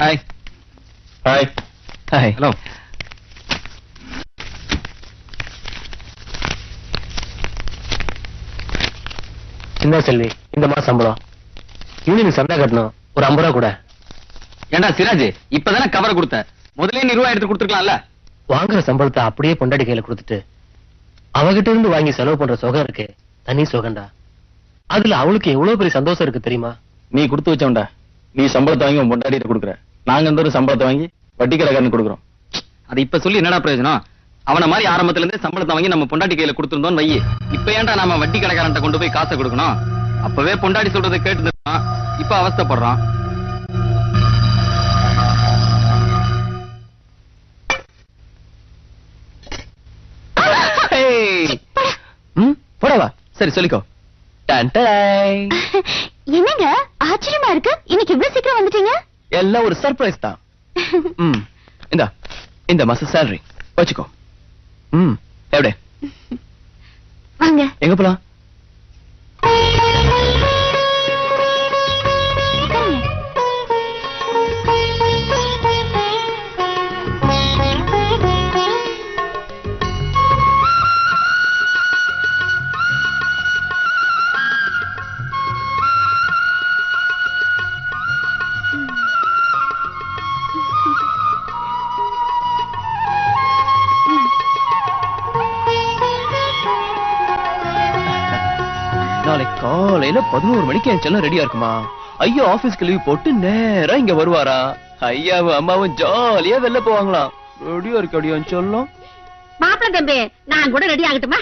Hi. Hi. Hi. Hello. சின்ன செல்வி, இந்த மாசம் சம்பளம். யூனியன் சந்தா கட்டணும், ஒரு 50 ரூபா கூட. ஏண்டா சிராஜ், இப்பதானே கவரை கொடுத்த, முதலே நீ ரூபாய் எடுத்து கொடுத்துருக்கலாம்ல. வாங்குற சம்பளத்தை அப்படியே பொண்டாடி கையில கொடுத்துட்டு அவகிட்ட இருந்து வாங்கி செலவு பண்ற சுகம் இருக்கு, தனி சுகம்டா. அதுல அவளுக்கு எவ்வளவு பெரிய சந்தோஷம் இருக்கு தெரியுமா? நீ கொடுத்து வச்சவன்டா. நீ சம்பளத்தை வாங்கி உன் பொண்டாட்டிட்ட கொடுக்குற, நாங்க இந்த ஒரு சம்பளத்தை வாங்கி வட்டி கடைக்காரன் கொடுக்குறோம். அது இப்ப சொல்லி என்னடா பிரயோஜனம்? அவன மாதிரி ஆரம்பத்துல இருந்து சம்பளத்தை வாங்கி நம்ம பொண்டாட்டி கையில கொடுத்துருந்தோம் வையி. இப்ப ஏன்டா நாம வட்டி கடைக்காரன்ட்ட கொண்டு போய் காசை கொடுக்கணும்? அப்பவே பொண்டாட்டி சொல்றதை கேட்டு இப்ப அவஸ்தைப்படுறான். போடவா? சரி சொல்லிக்கோ. என்னங்க ஆச்சரியமா இருக்கு, இன்னைக்கு இவ்வளவு சீக்கிரம் வந்துட்டீங்க? எல்லாம் ஒரு சர்ப்ரைஸ் தான். இந்த மாசம் சேலரி வச்சுக்கோ. எப்படி வாங்க. எங்க போலாம்? காலையில 11 மணிக்கு என் செல்லம் ரெடியா இருக்குமா? ஐயா ஆபீஸ்க்கு லீவ் போட்டு நேரா இங்க வருவாரா? ஐயாவும் அம்மாவும் ஜாலியா வெளில போவாங்களாம். ரெடியா இருக்க சொல்லும். மாப்பிள்ள தம்பி, நான் கூட ரெடி ஆகட்டுமா?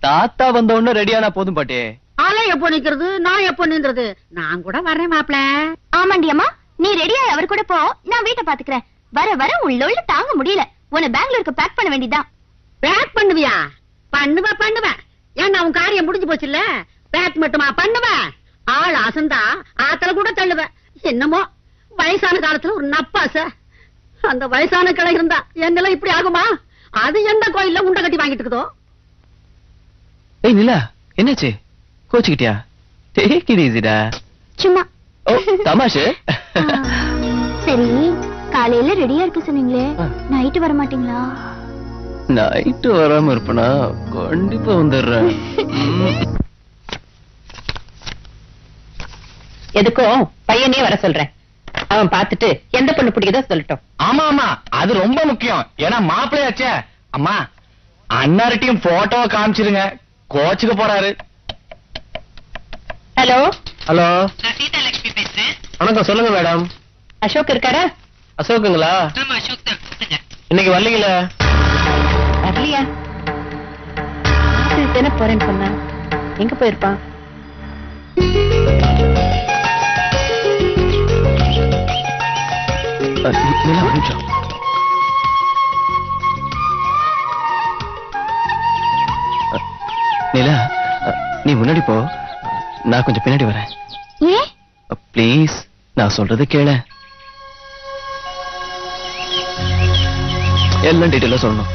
தாத்தா வந்த உடனே ரெடியானா போதும் பாட்டே. ஆளே எப்போ நிக்கிறது, நான் எப்போ நின்றது? நான் கூட வர்றேன் மாப்பிள்ள. ஆமாண்டி அம்மா, நீ ரெடியா அவர் கூட போ, நான் வீட்டை பாத்துக்கிறேன். வர வர உள்ள தாங்க முடியல. உன்னை பெங்களூருக்கு பேக் பண்ண வேண்டியதான். பேக் பண்ணுவியா? பண்ணுவேன். ஏன்னா உன் காரியம் முடிஞ்சு போச்சு இல்ல? பேக் மட்டுமா பண்ணுவேன்? ஆள் அசந்தா ஆத்தல கூட தள்ளுவேன். என்னமோ வயசான காலத்துல ஒரு நப்பாச. அந்த வயசான கிளை இருந்தா என்னெல்லாம் இப்படி ஆகுமா? அது எந்த கோயில்ல உண்டை கட்டி வாங்கிட்டு இருக்குதோ? ஏய் நிலா, என்னாச்சு? கோச்சுக்கிட்டியா? டேக் இட் ஈஸிடா. சும்மா. ஓ தமாஷு. சரி, காலையில ரெடியா இருக்க சொன்னீங்களே, நைட்டு வர மாட்டீங்களா? நைட்டு வராம இருப்பனா? கண்டிப்பா வந்துடுறேன். எதுக்கும் பையனே வர சொல்றேன். அவன் பார்த்துட்டு எந்த பொண்ணு பிடிக்குதோ சொல்லட்டும். ஆமா, அது ரொம்ப முக்கியம். ஏன்னா மாப்பிள்ளையாச்சே. அம்மா, அண்ணார்ட்டையும் போட்டோ காமிச்சிருங்க, கோச்சுக்க போறாரு. ஹலோ ஹலோ, நான் சீதாலட்சுமி பேசுறேன். வணக்கம், சொல்லுங்க மேடம். அசோக் இருக்காரா? அசோக்குங்களா? ஆமா அசோக் தான். இன்னைக்கு வரலீங்களா? வரலையா? தானே போறேன்னு சொன்னா, எங்க போயிருப்பான்? நிலா, நீ முன்னாடி போ, நான் கொஞ்சம் பின்னாடி வரேன். ப்ளீஸ், நான் சொல்றது கேள. எல்லாம் டீட்டெயிலா சொல்லணும்.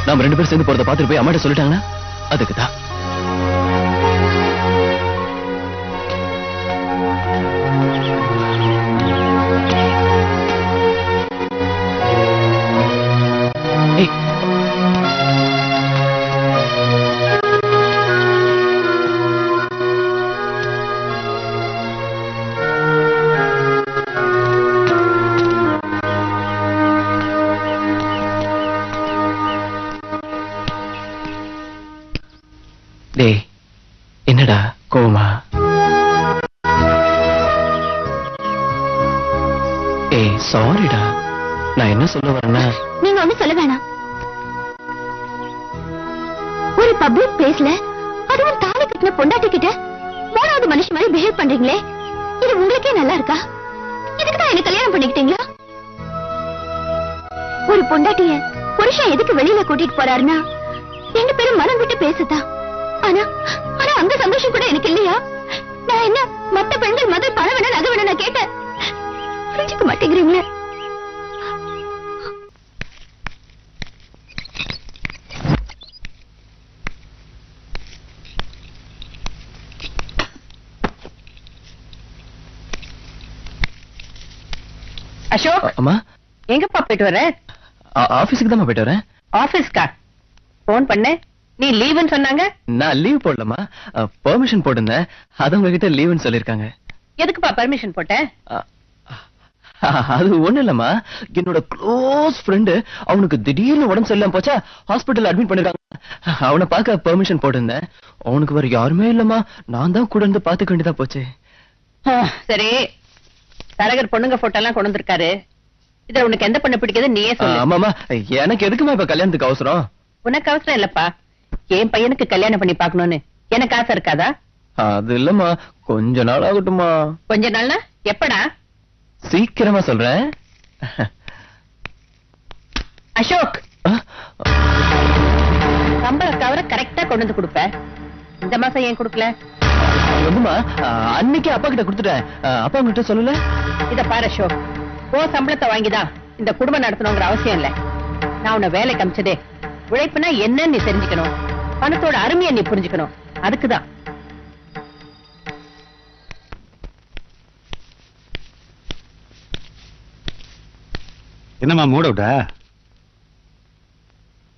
நாம 2 பேரும் சேர்ந்து போறத பாத்துட்டு போய் அம்மாட்ட சொல்லிட்டாங்கன்னா அதுக்கு தான். டேய், என்னடா கோவமா? ஏய் சாரிடா. நான் என்ன சொல்ல வரேன்னா, நீங்க ஒண்ணு சொல்ல வேணாம். ஒரு பப்ளிக் பிளேஸ்ல அதுவும் தாலி கட்டின பொண்டாட்டி கிட்ட 3வது மனுஷன் மாதிரி பிஹேவ் பண்றீங்களே, இது உங்களுக்கே நல்லா இருக்கா? இதுக்கு தான் என்ன கல்யாணம் பண்ணிக்கிட்டீங்களா? ஒரு பொண்டாட்டிய புருஷன் எதுக்கு வெளியில கூட்டிட்டு போறாருன்னா 2 பேரும் மனம் விட்டு பேசுதான். ஆனா அந்த சந்தோஷம் கூட எனக்கு இல்லையா? நான் என்ன மத்த பெண்கள் முதல் பணம் வேணா நகை வேணா நான் கேட்டேன். புரிஞ்சுக்க மாட்டேங்கிறீங்களே. அசோக், அம்மா எங்கப்பா போயிட்டு வர? ஆபீஸுக்கு தான் போயிட்டு வரேன். ஆபீஸ்க்கா? போன் பண்ண, நீ லீவுன்னு சொன்னாங்க. நான் லீவ் போடலமா, பெர்மிஷன் போட்டிருந்தேன். அது உங்ககிட்ட லீவுன்னு சொல்லிருக்காங்க. எதுக்குப்பா பெர்மிஷன் போட்ட? அது ஒண்ணு இல்லம்மா, என்னோட க்ளோஸ் ஃப்ரெண்டு அவனுக்கு திடீர்னு உடம்பு சரியில்லாம போச்சா, ஹாஸ்பிட்டல் அட்மிட் பண்ணிருக்காங்க. அவனை பார்க்க பெர்மிஷன் போட்டிருந்தேன். அவனுக்கு வேற யாருமே இல்லம்மா, நான் தான் கூட இருந்து பாத்துக்க வேண்டியதா போச்சு. சரி, தரகர் பொண்ணுங்க போட்டோ எல்லாம் கொண்டு வந்திருக்காரு. இதுல உனக்கு எந்த பொண்ணு பிடிக்குது நீயே சொல்லு. ஆமாமா, எனக்கு எதுக்குமா இப்ப கல்யாணத்துக்கு அவசரம்? உனக்கு அவசரம் இல்லப்பா, என் பையனுக்கு கல்யாணம் பண்ணி பாக்கணும்னு எனக்கு ஆசை இருக்காதா? அது இல்லம்மா, கொஞ்ச நாள் ஆகட்டுமா. கொஞ்ச நாள்னா எப்படா? சீக்கிரமா சொல்றேன். அசோக், சம்பள கவரை கரெக்டா கொண்டு வந்து கொடுப்ப, இந்த மாசம் ஏன் கொடுக்கல? வந்துமா, அன்னைக்கு அப்பா கிட்ட கொடுத்துட்டேன். அப்பா கிட்ட சொல்லல. இத பாரு அசோக், உன் சம்பளத்தை வாங்கிதான் இந்த குடும்பம் நடத்தணுங்கிற அவசியம் இல்ல. நான் உன்னை வேலைக்கு அமிச்சதே உழைப்புனா என்னன்னு நீ தெரிஞ்சுக்கணும், பணத்தோட அருமையை நீ புரிஞ்சுக்கணும். அதுக்குதான். என்னம்மா மூட விட்டா?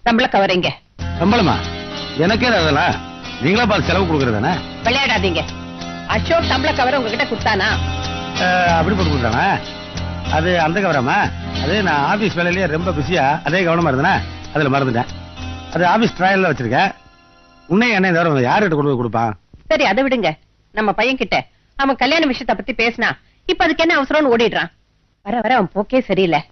சம்பள கவரைங்க. சம்பளமா? எனக்கே அதெல்லாம் நீங்களா பார்த்து செலவு கொடுக்கறதானே? விளையாடாதீங்க. அசோக் சம்பள கவரை உங்ககிட்ட கொடுத்தானா? அப்படி போட்டு கொடுத்தானா? அது அந்த கவராமா? அது நான் ஆபீஸ் வேலையிலேயே ரொம்ப பிஸியா அதே கவனமா இருந்தேனா, அதுல மறந்துட்டேன். அது ஆபீஸ் ட்ராயல்ல வச்சிருக்கேன். உன்னை என்ன தவிர யார்கிட்ட கொண்டு போய் கொடுப்பான்? சரி, அதை விடுங்க. நம்ம பையன் கிட்ட அவன் கல்யாண விஷயத்தை பத்தி பேசினா இப்ப அதுக்கு என்ன அவசரம்னு ஓடிடுறான். வர வர அவன் போக்கே சரியில்லை.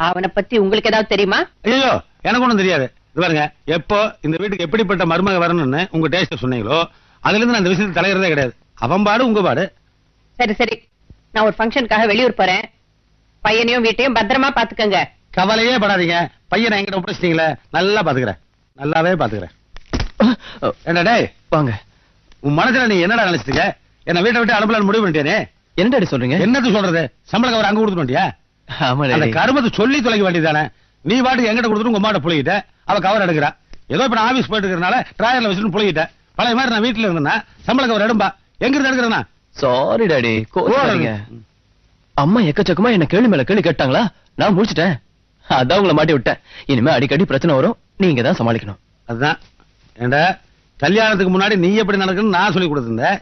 அவனை பத்தி உங்களுக்கு ஏதாவது தெரியுமா? ஐயோ, எனக்கு ஒண்ணும் தெரியாது. இது பாருங்க, எப்போ இந்த வீட்டுக்கு எப்படிப்பட்ட மருமக வரணும்னு உங்க டேஸ்ட் சொன்னீங்களோ அதுல இருந்து நான் இந்த விஷயத்தை தலையிறதே கிடையாது. அவன் பாடு உங்க பாடு. சரி சரி, நான் ஒரு ஃபங்க்ஷனுக்காக வெளியூர் போறேன். பையனையும் வீட்டையும் பத்திரமா பாத்துக்கங்க. கவலையே படாதீங்க. பையனை என்கிட்ட ஒப்படைச்சிட்டீங்களே, நல்லா பாத்துக்கிறேன். நல்லாவே பாத்துக்கிறேன். என்ன டேய், வாங்க. உன் மனசுல நீ என்னடா நினைச்சிருக்க? என்ன வீட்டை விட்டு அனுப்பலான்னு முடிவு பண்ணிட்டேனே. என்ன டாடி சொல்றீங்க? என்னது சொல்றது? சம்பள கவர் அங்க கொடுத்துட்டு வந்துட்டியா? ஆமா அந்த டாடி. கருமத்தை சொல்லி தொலைக்க வேண்டியதானே. நீ பாட்டுக்கு எங்கிட்ட கொடுத்துட்டு உங்க அம்மாட்ட புளிக்கிட்ட. அவ கவர் எடுக்கிறா. ஏதோ இப்ப நான் ஆபீஸ் போயிட்டு இருக்கறனால டிராயர்ல வச்சுட்டு புளிக்கிட்ட. பழைய மாதிரி நான் வீட்டுல இருந்தேன்னா சம்பள கவர் எடும்பா. எங்க இருந்து எடுக்கிறேன்னா? சாரி டாடி, கோவப்படாதீங்க. அம்மா எக்கச்சக்கமா என்ன கேள்வி மேல கேள்வி கேட்டாங்களா, நான் முடிச்சிட்டேன். அதான் உங்களை மாட்டி விட்டேன். இனிமே அடிக்கடி பிரச்சனை வரும், நீங்க தான் சமாளிக்கணும். அதுதான். ஏண்டா, கல்யாணத்துக்கு முன்னாடி நீ எப்படி நடக்கணும்னு நான் சொல்லி கொடுத்திருந்தேன்.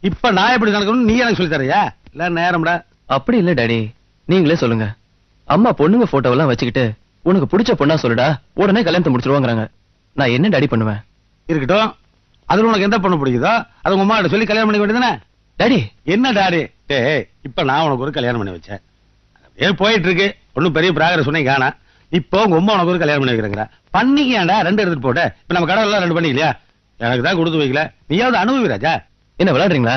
இப்ப நான் எப்படி நடக்கணும்னு நீ எனக்கு சொல்லி தரையா? இல்ல நேரம்டா. அப்படி இல்ல டாடி, நீங்களே சொல்லுங்க. அம்மா பொண்ணுங்க போட்டோவெல்லாம் வச்சுக்கிட்டு உனக்கு பிடிச்ச பொண்ணா சொல்லுடா, உடனே கல்யாணத்தை முடிச்சிருவாங்கறாங்க. நான் என்ன டாடி பண்ணுவேன்? இருக்கட்டும். அதுல உனக்கு எந்த பொண்ணு பிடிக்குதோ அது உங்க அம்மா கிட்ட சொல்லி கல்யாணம் பண்ணி வேண்டியதானே? டாடி என்ன டாடி? டேய், இப்ப நான் உனக்கு ஒரு கல்யாணம் பண்ணி வச்சேன். ஏன் போயிட்டு இருக்கு, ஒன்னும் பெரிய பிராகர சொன்னீங்க காணா. இப்போ உங்க அம்மா உனக்கு ஒரு கல்யாணம் பண்ணி வைக்கிறேங்கிற. பண்ணிக்கியாண்டா, ரெண்டு எடுத்துட்டு போட்ட. இப்ப நம்ம கடவுள் எல்லாம் ரெண்டு பண்ணிக்கலையா? எனக்கு தான் கொடுத்து வைக்கல, நீயாவது அனுபவி ராஜா. என்ன விளையாடுறீங்களா?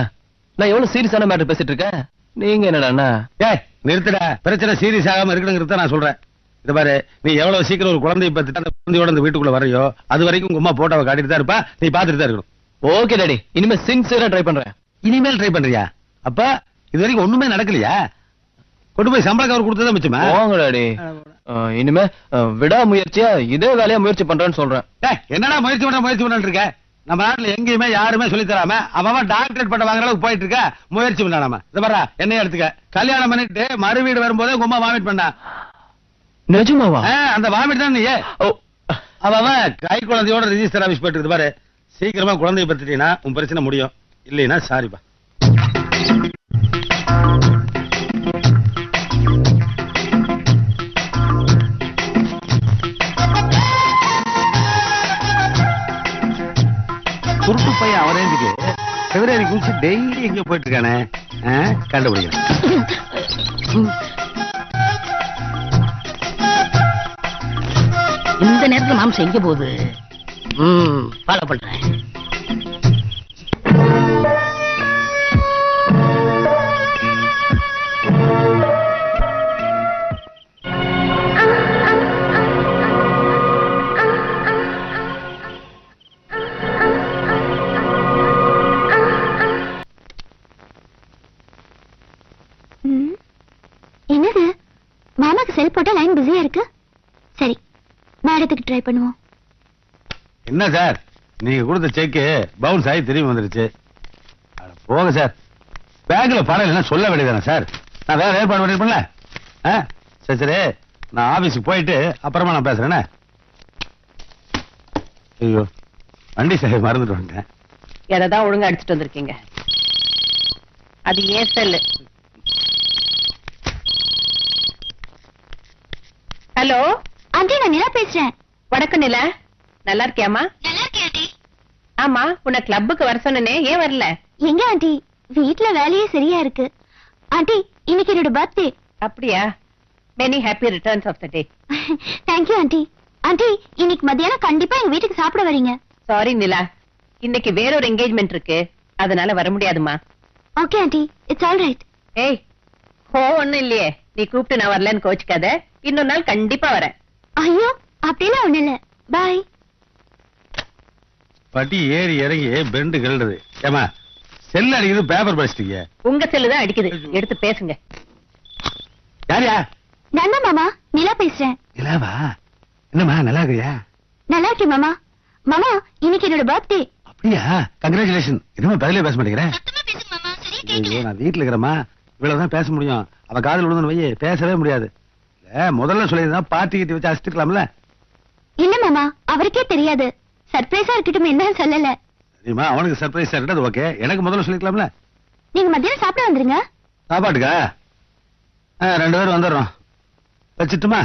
நான் எவ்வளவு சீரியஸான மேட்டர் பேசிட்டு இருக்கேன், நீங்க என்னடா? ஏய் நிறுத்துடா, பிரச்சனை சீரியஸ் ஆகாம இருக்கணுங்கிறத நான் சொல்றேன். இது பாரு, நீ எவ்வளவு சீக்கிரம் ஒரு குழந்தையை பத்தி அந்த குழந்தையோட இந்த வீட்டுக்குள்ள வரையோ அது வரைக்கும் உங்க அம்மா போட்டோவை காட்டிட்டு தான் இருப்பா. நீ பாத்துட்டு தான் இருக்கணும். ஓகே டாடி, இனிமே சின்சியரா ட்ரை பண்றேன். இனிமேல் ட்ரை பண்றியா? அப்ப இது வரைக்கும் ஒண்ணுமே நடக்கலையா? கொண்டு போய் சம்பள கவர் கொடுத்ததான் மிச்சமா? போங்க டாடி, இனிமே விடாமுயற்சியா இதே வேலையா முயற்சி பண்றேன்னு சொல்றேன். ஏய், என்னடா முயற்சி பண்ண இருக்க? நம்ம நாட்டுல எங்கேயுமே யாருமே சொல்லி தராம அவன் டாக்டரேட் பட்டம் வாங்குற அளவுக்கு போயிட்டு இருக்க. முயற்சி பண்ணாம இத பாரா, என்னைய எடுத்துக்க. கல்யாணம் பண்ணிட்டு மறு வீடு வரும்போதே உங்க அம்மா வாமிட் பண்ணா. நிஜமாவா? அந்த வாமிட் தான் நீ. அவன் கை குழந்தையோட ரிஜிஸ்டர் ஆபீஸ் போயிட்டு இருக்கு பாரு. சீக்கிரமா குழந்தைய பத்திட்டீங்கன்னா உன் பிரச்சனை முடியும். இல்லைன்னா சாரிப்பா. குருட்டு பையன் அவரேஞ்சுக்கு செவரேரி குளிச்சு டெய்லி எங்க போயிட்டு இருக்கானே, கண்டுபிடிக்கிறேன். இந்த நேரத்துல மாம்சம் எங்க போகுது? ஃபாலோ பண்றேன். என்னது, மாமாக்கு செல் போட்டா லைன் பிஸியா இருக்கு. சரி, மேடத்துக்கு ட்ரை பண்ணுவோம். என்ன சார், நீங்க கொடுத்த செக் பவுன்ஸ் ஆகி திரும்பி வந்துருச்சு. போங்க சார், பேங்க்ல பணம் இல்லைன்னா சொல்ல வேண்டியதானே சார்? நான் வேற ஏற்பாடு பண்ணிருப்பேன்ல. சரி சரி, நான் ஆபீஸுக்கு போயிட்டு அப்புறமா நான் பேசுறேனே. ஐயோ, வண்டி சார் மறந்துட்டு வந்துட்டேன். எதான் ஒழுங்கா அடிச்சுட்டு வந்திருக்கீங்க. அது ஏன் செல்லு. ஹலோ ஆண்டி, நான் நிலா பேசுறேன். வணக்கம் நிலா, நல்லா இருக்கியாமா? நல்லா இருக்கேன் ஆண்டி. ஆமா, உன்னை கிளப்புக்கு வர சொன்னனே, ஏன் வரல? எங்க ஆண்டி, வீட்ல வேலையே சரியா இருக்கு. ஆண்டி, இன்னைக்கு என்னோட பர்த்டே. அப்படியா? Many happy returns of the day. Thank you aunty. Aunty, இன்னைக்கு மத்தியானம் கண்டிப்பா எங்க வீட்டுக்கு சாப்பிட வரீங்க. சாரி நிலா, இன்னைக்கு வேறொரு என்கேஜ்மெண்ட் இருக்கு, அதனால வர முடியாதுமா. Okay aunty, it's all right. ஏய், ஒண்ணும் இல்லையே, நீ கூப்பிட்டு நான் வரலன்னு கோச்சுக்காத. இன்னொரு நாள் கண்டிப்பா வரேன். ஐயோ, அப்படிலாம் ஒண்ணு இல்ல. பாய். பட்டி ஏறி இறங்கி பெண்டு கிள்ளுது. ஏமா செல் அடிக்குது, பேப்பர் படிச்சிட்டீங்க. உங்க செல்லுதான் அடிக்குது, எடுத்து பேசுங்க. யாரியா? நான் தான் மாமா, நிலா பேசுறேன். நிலாவா? என்னம்மா நல்லா இருக்கியா? நல்லா இருக்கேன் மாமா. மாமா, இன்னைக்கு என்னோட பர்த்டே. அப்படியா? கங்க்ராச்சுலேஷன். என்னமா பதிலே பேச மாட்டேங்கிறேன். சத்தமா பேசுங்க மாமா, சரியா ஐயோ, கேக்கல. நான் வீட்டுல இருக்கிறேம்மா, இவ்வளவுதான் பேச முடியும். அவ காதல் விழுந்து வையே, பேசவே முடியாது. முதல்ல சொல்லியிருந்தா பார்ட்டி கிட்ட வச்சு அசிட்டுக்கலாம்ல. இல்ல மாமா, அவருக்கே தெரியாது. சர்ப்ரைஸா இருக்கட்டும், என்ன சொல்லல. சரிம்மா, அவனுக்கு சர்ப்ரைஸ் இருக்கட்டும், ஓகே. எனக்கு முதல்ல சொல்லிக்கலாம்ல. நீங்க மத்தியானம் சாப்பிட வந்துருங்க. சாப்பாட்டுக்கா? 2 பேரும் வந்துடுறோம். வச்சுட்டுமா?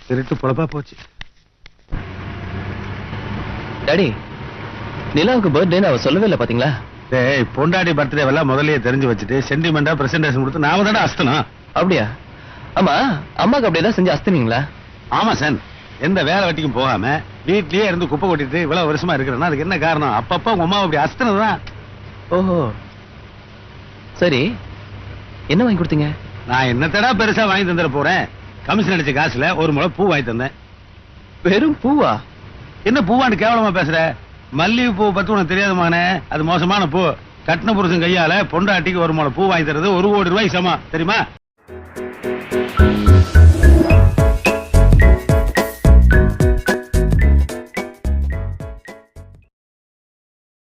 திருட்டு பொழப்பா போச்சு. டாடி, நிலாவுக்கு பர்த்டேன்னு அவ சொல்லவே இல்லை பாத்தீங்களா? டேய், பொண்டாடி பர்த்டே எல்லாம் முதல்லயே தெரிஞ்சு வச்சுட்டு சென்டிமெண்டா பிரசன்டேஷன் கொடுத்து நாம தானே அஸ்தனம். அப்படியா? ஆமா, அம்மாக்கு அப்படியேதான் செஞ்சு அஸ்தினீங்களா? ஆமா சார், எந்த வேலை வெட்டிக்கும் போகாம வீட்லயே இருந்து குப்பை கொட்டிட்டு இவ்வளவு வருஷமா இருக்கிறேன்னா அதுக்கு என்ன காரணம்? அப்பப்ப உங்க அம்மா அப்படி அஸ்தனதான். ஓஹோ, சரி, என்ன வாங்கி கொடுத்தீங்க? நான் என்னத்தடா பெருசா வாங்கி தந்துட போறேன்? கமிஷன் அடிச்ச காசுல ஒரு முளை பூ வாங்கி தந்தேன். வெறும் பூவா? என்ன பூவான்னு கேவலமா பேசுற? மல்லிகை பூ பத்தி உனக்கு தெரியாதுமானே, அது மோசமான பூ. கட்டின புருஷன் கையால பொண்டாட்டிக்கு ஒரு முளை பூ வாங்கி தர்றது 1 கோடி ரூபாய்க்கு சமம், தெரியுமா?